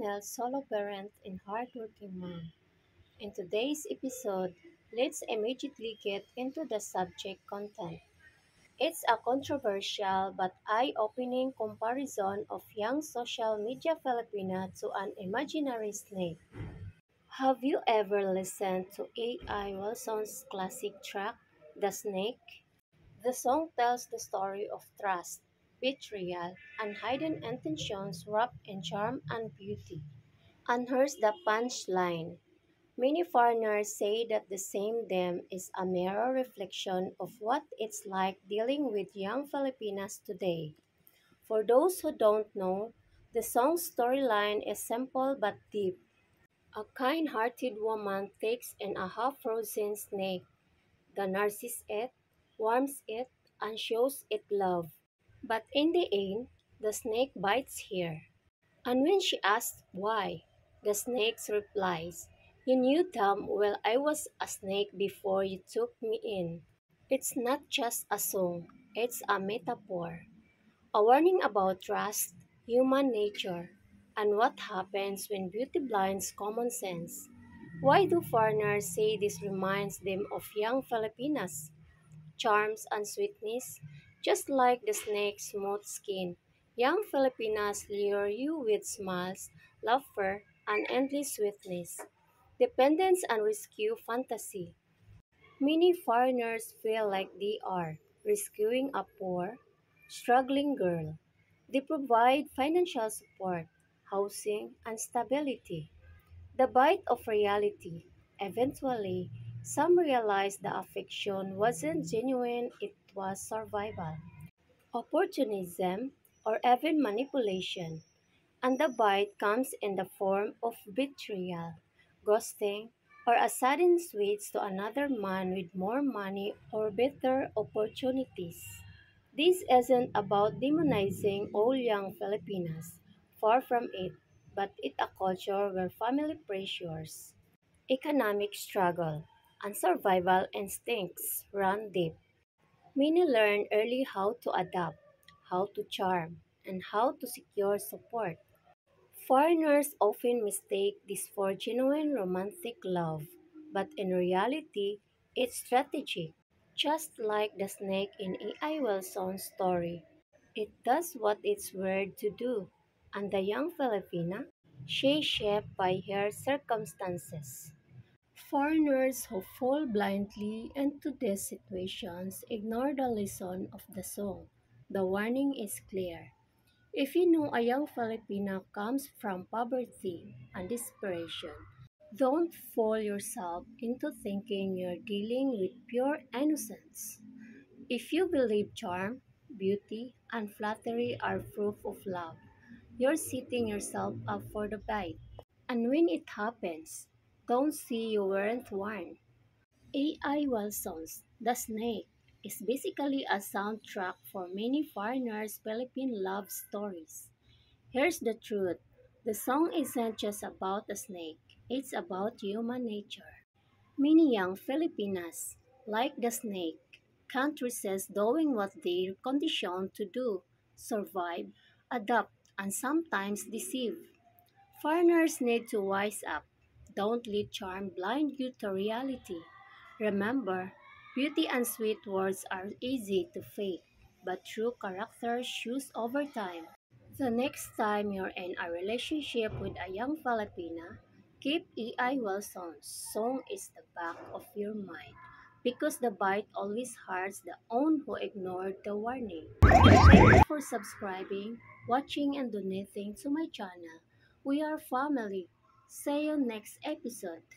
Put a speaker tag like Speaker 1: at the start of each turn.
Speaker 1: channel Solo Parent and Hardworking Mom. In today's episode, let's immediately get into the subject content. It's a controversial but eye-opening comparison of young social media Filipina to an imaginary snake. Have you ever listened to A.I. Wilson's classic track, The Snake? The song tells the story of trust, betrayal, and hidden intentions wrapped in charm and beauty. And here's the punchline. Many foreigners say that the same them is a mirror reflection of what it's like dealing with young Filipinas today. For those who don't know, the song's storyline is simple but deep. A kind-hearted woman takes in a half-frozen snake. The nurses it, warms it, and shows it love. But in the end, the snake bites her. And when she asks why, the snake replies, "You knew damn well I was a snake before you took me in." It's not just a song, it's a metaphor. A warning about trust, human nature, and what happens when beauty blinds common sense. Why do foreigners say this reminds them of young Filipinas? Charms and sweetness, just like the snake's smooth skin. Young Filipinas lure you with smiles, laughter, and endless sweetness. Dependence and rescue fantasy. Many foreigners feel like they are rescuing a poor, struggling girl. They provide financial support, housing, and stability. The bite of reality. Eventually, some realized the affection wasn't genuine, it was survival, opportunism, or even manipulation. And the bite comes in the form of betrayal, ghosting, or a sudden switch to another man with more money or better opportunities. This isn't about demonizing all young Filipinas, far from it, but it's a culture where family pressures, economic struggle, and survival instincts run deep. Many learn early how to adapt, how to charm, and how to secure support. Foreigners often mistake this for genuine romantic love, but in reality, it's strategic. Just like the snake in A.I. Wilson's story, it does what it's wired to do, and the young Filipina, she's shaped by her circumstances. Foreigners who fall blindly into these situations ignore the lesson of the song. The warning is clear. If you know a young Filipina comes from poverty and desperation, don't fool yourself into thinking you're dealing with pure innocence. If you believe charm, beauty, and flattery are proof of love, you're setting yourself up for the bite. And when it happens, don't see you weren't warned. A.I. Wilson's The Snake is basically a soundtrack for many foreigners' Philippine love stories. Here's the truth. The song isn't just about a snake, it's about human nature. Many young Filipinas, like the snake, can't resist doing what they're conditioned to do: survive, adapt, and sometimes deceive. Foreigners need to wise up. Don't let charm blind you to reality. Remember, beauty and sweet words are easy to fake, but true character shows over time. The next time you're in a relationship with a young Filipina, keep E.I. Wilson's song is the back of your mind, because the bite always hurts the own who ignored the warning. Thank you for subscribing, watching, and donating to my channel. We are family. See you next episode.